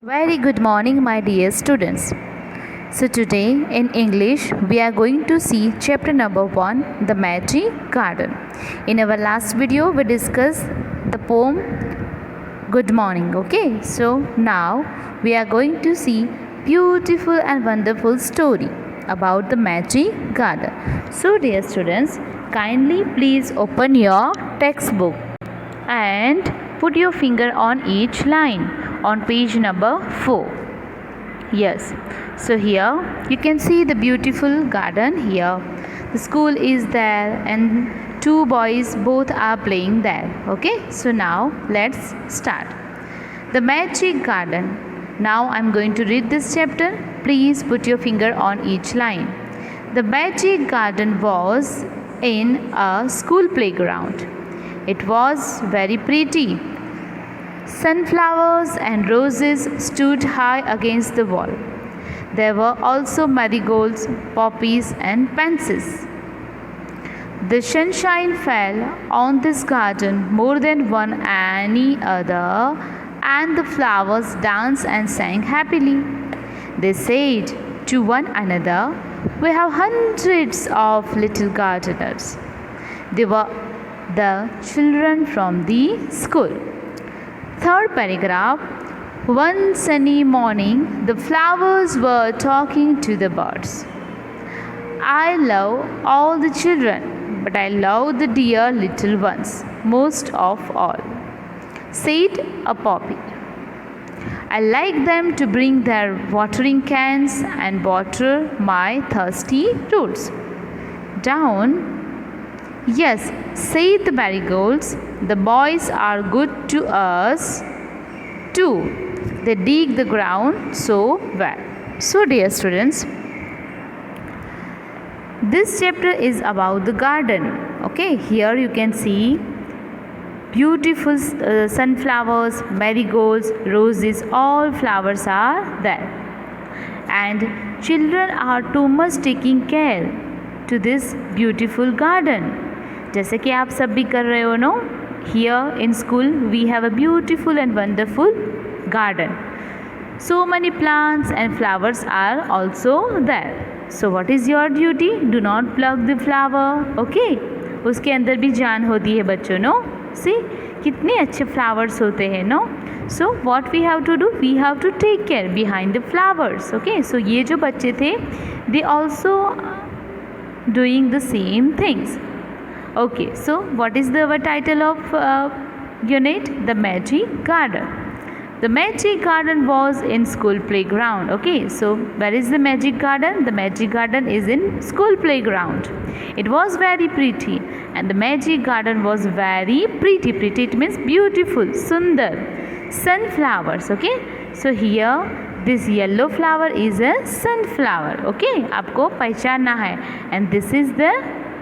Very good morning, my dear students. So, today in English, we are going to see chapter number 1, The Magic Garden. In our last video, we discussed the poem Good Morning. Okay, so now we are going to see beautiful and wonderful story about the magic garden. So, dear students, kindly please open your textbook and put your finger on each line on page number 4. Yes, so here you can see the beautiful garden here. The school is there and two boys both are playing there. Okay, so now let's start. The magic garden. Now I'm going to read this chapter. Please put your finger on each line. The magic garden was in a school playground. It was very pretty. Sunflowers and roses stood high against the wall. There were also marigolds, poppies, and pansies. The sunshine fell on this garden more than one any other, and the flowers danced and sang happily. They said to one another, "We have hundreds of little gardeners." They were the children from the school. Third paragraph. One sunny morning, the flowers were talking to the birds. "I love all the children, but I love the dear little ones most of all," said a poppy. "I like them to bring their watering cans and water my thirsty roots." Down. "Yes," said the marigolds, "the boys are good to us too. They dig the ground so well." So, dear students, this chapter is about the garden. Okay, here you can see beautiful sunflowers, marigolds, roses, all flowers are there. And children are too much taking care to this beautiful garden. जैसे कि आप सब भी कर रहे हो no. Here in school we have a beautiful and wonderful garden. So many plants and flowers are also there. So what is your duty? Do not pluck the flower. Okay? उसके अंदर भी जान होती है बच्चों. नो सी कितने अच्छे flowers होते हैं. No so what we have to do? We have to take care behind the flowers. Okay? So ये जो बच्चे थे they also doing the same things. Okay, so what is the title of unit? The Magic Garden. The Magic Garden was in school playground. Okay, so where is the Magic Garden? The Magic Garden is in school playground. It was very pretty, and the Magic Garden was very pretty. Pretty, it means beautiful, sundar. Sunflowers. Okay, so here this yellow flower is a sunflower. Okay, आपको पहचानना है. And this is the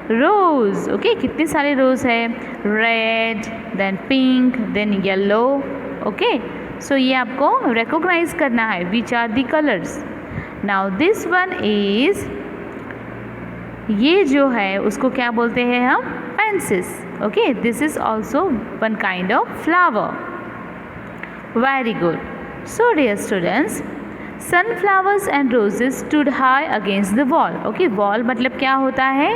rose. Okay, कितने सारे rose है? Red, then pink, then yellow. Okay, so ये आपको recognise करना है. Which are the colours? Now this one is, ये जो है उसको क्या बोलते हैं हम? Pansies. Okay, this is also one kind of flower. Very good. So dear students, sunflowers and roses stood high against the wall. Okay, wall मतलब क्या होता है?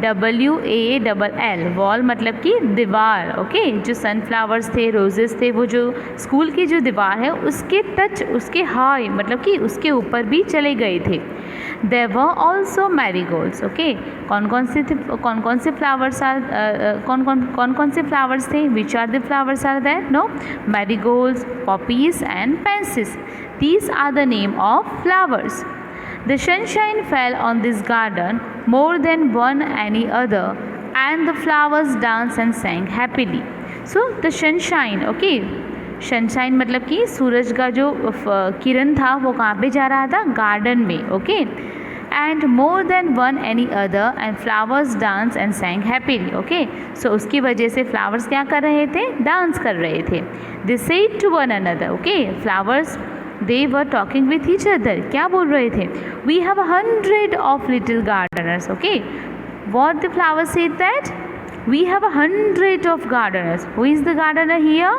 WALL. वॉल मतलब कि दीवार. ओके, जो सनफ्लावर्स थे, रोजेस थे, वो जो स्कूल की जो दीवार है उसके टच, उसके हाई मतलब कि उसके ऊपर भी चले गए थे. There were also marigolds. Okay, कौन कौन से फ्लावर्स आर कौन कौन से फ्लावर्स थे? Which are the flowers are there? No, marigolds, poppies and pansies. These are the name of flowers. The sunshine fell on this garden more than one any other, and the flowers danced and sang happily. So the sunshine, okay, sunshine मतलब कि सूरज का जो किरण था वो कहाँ पे जा रहा था? गार्डन में. Okay, and more than one any other, and flowers dance and sang happily. Okay, so उसकी वजह से flowers क्या कर रहे थे? डांस कर रहे थे. They said to one another. Okay, flowers they were talking with each other. क्या बोल रहे थे? We have 100 of little gardeners. Okay, what the flowers said that? We have 100 of gardeners. Who is the gardener here?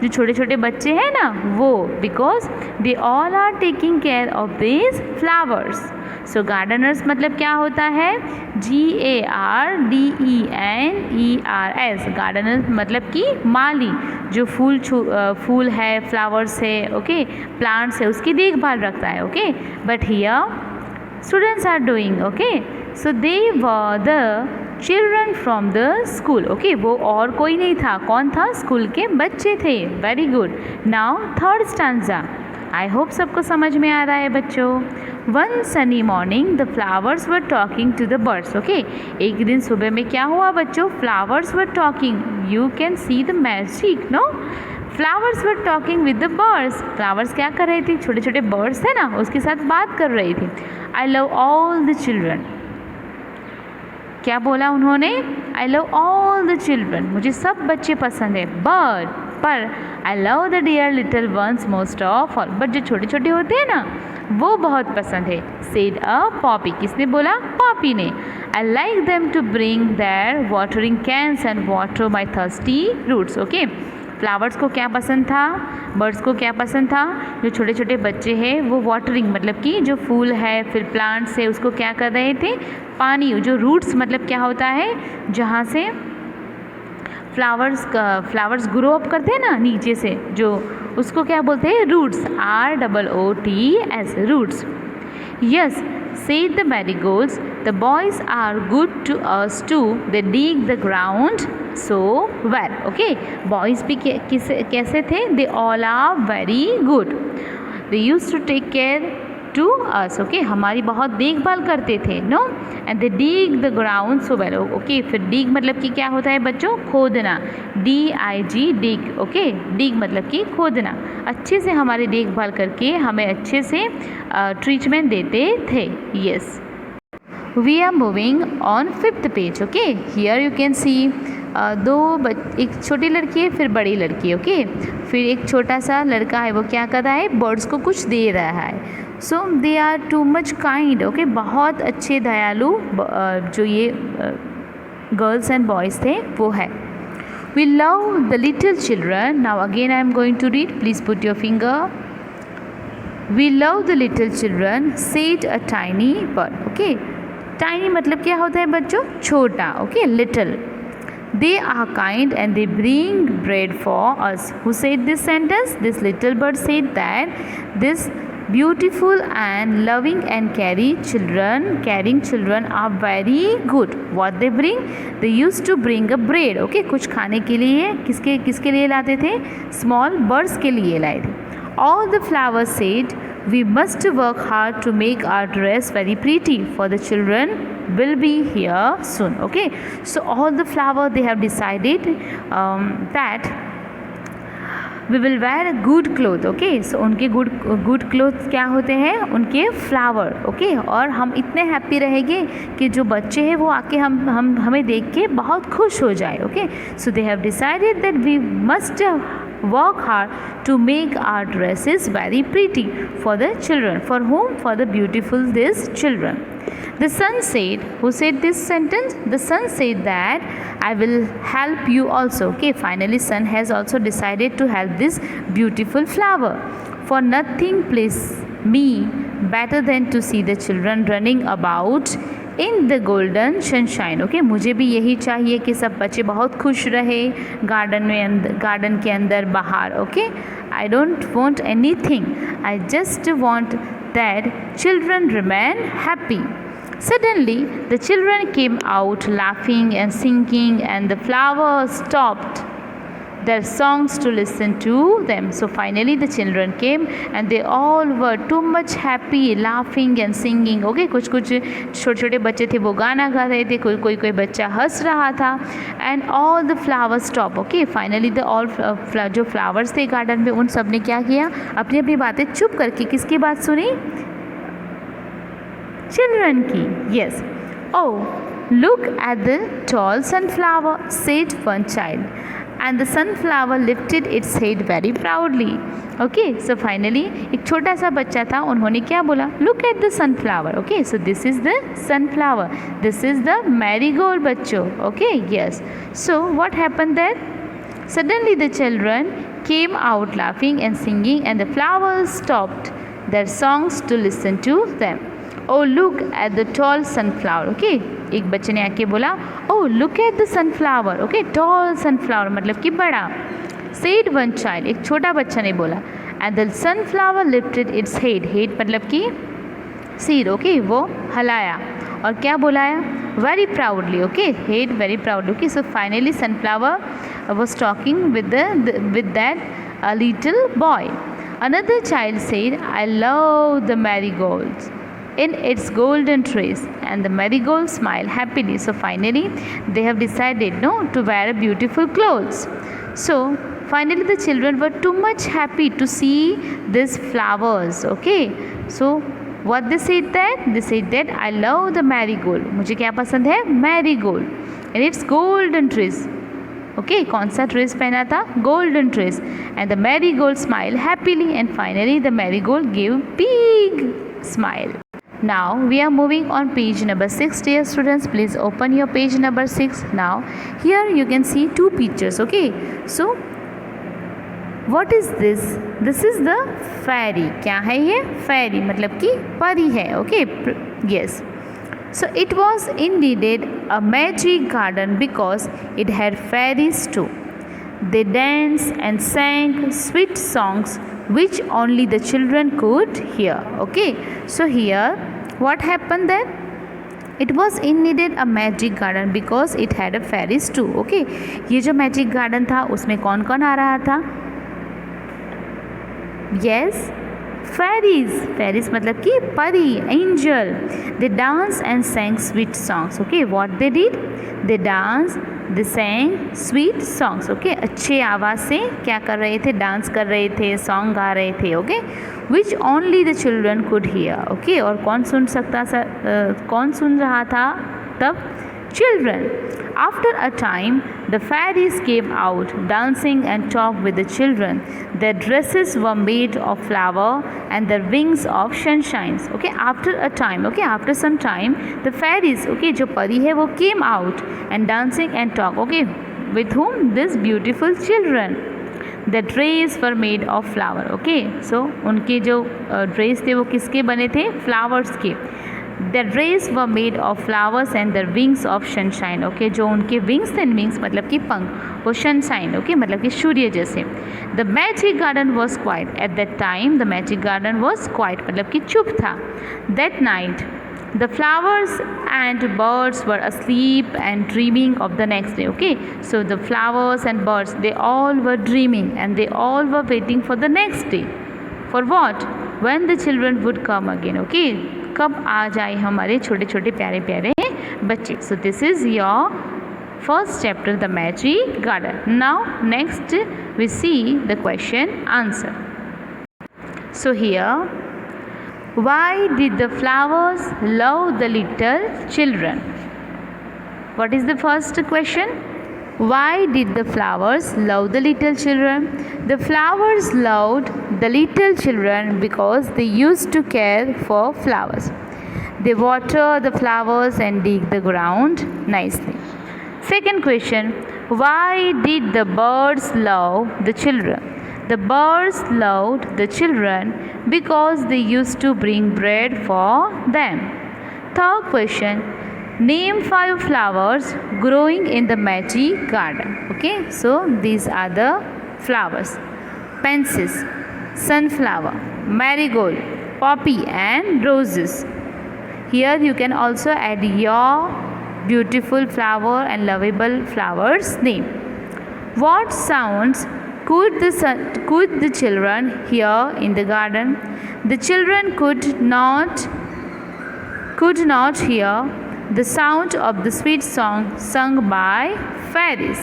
जो छोटे छोटे बच्चे हैं ना वो, because they all are taking care of this flowers. So gardeners मतलब क्या होता है, GARDENERS, गार्डनर मतलब कि माली, जो फूल है, फ्लावर्स है, ओके, प्लांट्स है, उसकी देखभाल रखता है, okay. But here students are doing, okay, so they were the children from the school, okay, वो और कोई नहीं था, कौन था, स्कूल के बच्चे थे। Very good. Now third stanza, I hope सबको समझ में आ रहा है बच्चों। One sunny morning the flowers were talking to the birds, okay, एक दिन सुबह में क्या हुआ बच्चों, flowers were talking, you can see the magic, no, flowers were talking with the birds, flowers क्या कर रही थी, छोटे छोटे बर्ड्स है ना उसके साथ बात कर रही थी। I love all the children, क्या बोला उन्होंने, I love all the children, मुझे सब बच्चे पसंद है, बट पर I love the dear little ones most of all, but जो छोटे छोटे होते हैं ना वो बहुत पसंद है। सेड अ पॉपी, किसने बोला, पॉपी ने। I like them to bring their watering cans and water my thirsty roots, okay, flowers को क्या पसंद था, बर्ड्स को क्या पसंद था, जो छोटे छोटे बच्चे हैं वो वाटरिंग मतलब कि जो फूल है फिर प्लांट्स है उसको क्या कर रहे थे, पानी, जो रूट्स मतलब क्या होता है, जहाँ से फ्लावर्स ग्रो अप करते हैं ना नीचे से, जो उसको क्या बोलते हैं, roots, ROOTS, roots. Yes, said the marigolds, the boys are good to us too, they dig the ground so well, okay, boys भी कैसे थे, they all are very good, they used to take care to us, okay, हमारी बहुत देखभाल करते थे, no, and they dig the ground so well, okay, फिर dig मतलब कि क्या होता है बच्चों, खोदना, DIG, dig, okay, dig मतलब कि खोदना, अच्छे से हमारी देखभाल करके हमें अच्छे से ट्रीटमेंट देते थे। yes, we are moving on 5th page, okay, here you can see एक छोटी लड़की है फिर बड़ी लड़की है, ओके, फिर एक छोटा सा लड़का है, वो क्या कर रहा है, बर्ड्स को कुछ दे रहा है। So they are too much kind, okay, बहुत अच्छे दयालु जो ये गर्ल्स एंड बॉयज़ थे वो है। We love the little children, now again I am going to read, please put your finger. We love the little children, said a tiny bird, okay, tiny मतलब क्या होता है बच्चों, छोटा, okay, little. They are kind and they bring bread for us. Who said this sentence? This little bird said that this beautiful and loving and caring children are very good. What they bring? They used to bring a bread. Okay, कुछ खाने के लिए किसके लिए लाते थे? Small birds के लिए लाए थे. All the flowers said, we must work hard to make our dress very pretty, for the children will be here soon. Okay, so all the flower they have decided that we will wear a good cloth. Okay, so उनके good clothes क्या होते हैं, उनके flower. Okay, और हम इतने happy रहेंगे कि जो बच्चे हैं वो आके हमें देख के बहुत खुश हो जाए. Okay, so they have decided that we must work hard to make our dresses very pretty for the children. For whom? For the beautiful these children. The sun said, who said this sentence? The sun said that I will help you also. Okay, finally sun has also decided to help this beautiful flower. For nothing pleases me better than to see the children running about in the golden sunshine. Okay, मुझे भी यही चाहिए कि सब बच्चे बहुत खुश रहे गार्डन के अंदर बाहर. Okay, I don't want any thing, I just want that children remain happy. Suddenly the children came out laughing and singing, and the flowers stopped their songs to listen to them. So finally the children came and they all were too much happy, laughing and singing. Okay, कुछ छोटे बच्चे थे वो गाना गा रहे थे, कोई बच्चा हंस रहा था. And all the flowers stopped. Okay, finally the all जो flowers थे गार्डन में उन सब ने क्या किया, अपनी अपनी बातें चुप करके किसकी बात सुनी, चिल्ड्रन की. Yes. Oh, look at the tall sunflower, said one child. And the sunflower lifted its head very proudly. Okay, so finally एक छोटा सा बच्चा था, उन्होंने क्या बोला, look at the sunflower. Okay, so this is the sunflower, this is the marigold बच्चों. Okay, yes. So what happened then? Suddenly the children came out laughing and singing, and the flowers stopped their songs to listen to them. Oh, look at the tall sunflower. Okay, एक बच्चे ने आके बोला, oh, look at the sunflower. Okay, tall sunflower मतलब कि बड़ा. Said one child, एक छोटा बच्चा ने बोला. And the sunflower lifted its head. Head मतलब कि सिर. Okay, वो हलाया और क्या बुलाया? Very proudly. Okay, head very proudly. Okay, so finally sunflower was talking with that little boy. Another child said, I love the marigolds in its golden trays, and the marigold smiled happily. So finally they have decided to wear beautiful clothes. So finally the children were too much happy to see these flowers. Okay, so what they said that I love the marigold. मुझे क्या पसंद है? Marigold and its golden trees. Okay, कौन सा dress पहना था? Golden dress. And the marigold smiled happily, and finally the marigold gave big smile. Now we are moving on page number 6. Dear students, please open your page number 6. Now here you can see two pictures. Okay, so what is this? This is the fairy. क्या है ये? Fairy मतलब कि परी है. Okay, yes. So it was indeed a magic garden because it had fairies too. They danced and sang sweet songs which only the children could hear. Okay, so here what happened then? It was indeed a magic garden because it had a fairies too. Okay, ये जो magic garden था उसमें कौन कौन आ रहा था? Yes, fairies मतलब कि परी, angel. They danced and sang sweet songs. Okay, what they did? They danced, they sang sweet songs. Okay, अच्छे आवाज़ से क्या कर रहे थे? डांस कर रहे थे, सॉन्ग गा रहे थे. Okay, which only the children could hear. Okay, और कौन सुन रहा था तब? Children. After a time, the fairies came out, dancing and talked with the children. Their dresses were made of flower and their wings of sunshine. Okay, after a time, okay, after some time, the fairies, okay, जो परी है वो came out and dancing and talk. Okay, with whom? These beautiful children. The dress were made of flower. Okay, so उनके जो dress थे वो किसके बने थे? फ्लावर्स के. Their rays were made of flowers and their wings of sunshine. Okay, जो उनके wings थे, wings मतलब कि पंख, वो sunshine. Okay, मतलब कि सूर्य जैसे. The magic garden was quiet. At that time, the magic garden was quiet मतलब कि चुप था. That night, the flowers and birds were asleep and dreaming of the next day. Okay, so the flowers and birds, they all were dreaming and they all were waiting for the next day. For what? When the children would come again. Okay, कब आ जाए हमारे छोटे छोटे प्यारे प्यारे बच्चे. So this is your first chapter, the magic garden. Now next we see the question answer. So here, why did the flowers love the little children? What is the first question? Why did the flowers love the little children? The flowers loved the little children because they used to care for flowers. They water the flowers and dig the ground nicely. Second question, why did the birds love the children? The birds loved the children because they used to bring bread for them. Third question, name 5 flowers growing in the magic garden. Okay, so these are the flowers: pansies, sunflower, marigold, poppy and roses. Here you can also add your beautiful flower and lovable flowers name. What sounds could the children hear in the garden? The children could not hear the sound of the sweet song sung by fairies.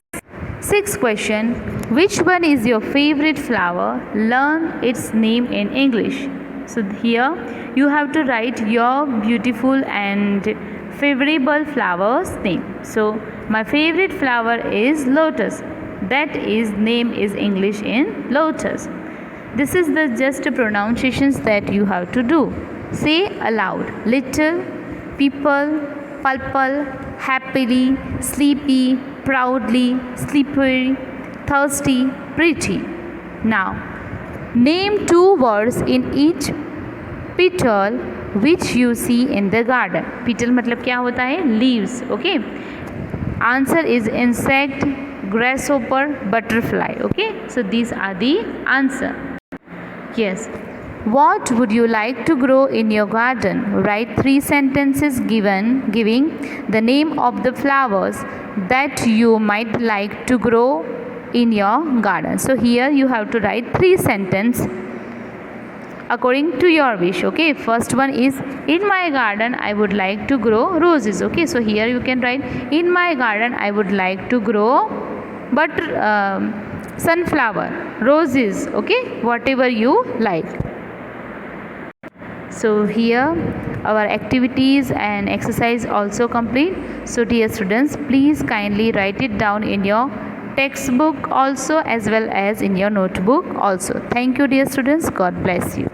Sixth question, which one is your favorite flower? Learn its name in English. So here you have to write your beautiful and favorable flower's name. So my favorite flower is lotus. That is name is English in lotus. This is the just pronunciations that you have to do. Say aloud: little, people, purple, happily, sleepy, proudly, slippery, thirsty, pretty. Now, name two words in each petal which you see in the garden. Petal मतलब क्या होता है? Leaves. Okay. Answer is insect, grasshopper, butterfly. Okay. So these are the answer. Yes. What would you like to grow in your garden? Write 3 sentences giving the name of the flowers that you might like to grow in your garden. So here you have to write 3 sentences according to your wish. Okay, first one is, in my garden I would like to grow roses. Okay, so here you can write, in my garden I would like to grow sunflower, roses. Okay, whatever you like. So here our activities and exercise also complete. So dear students, please kindly write it down in your textbook also, as well as in your notebook also. Thank you dear students. God bless you.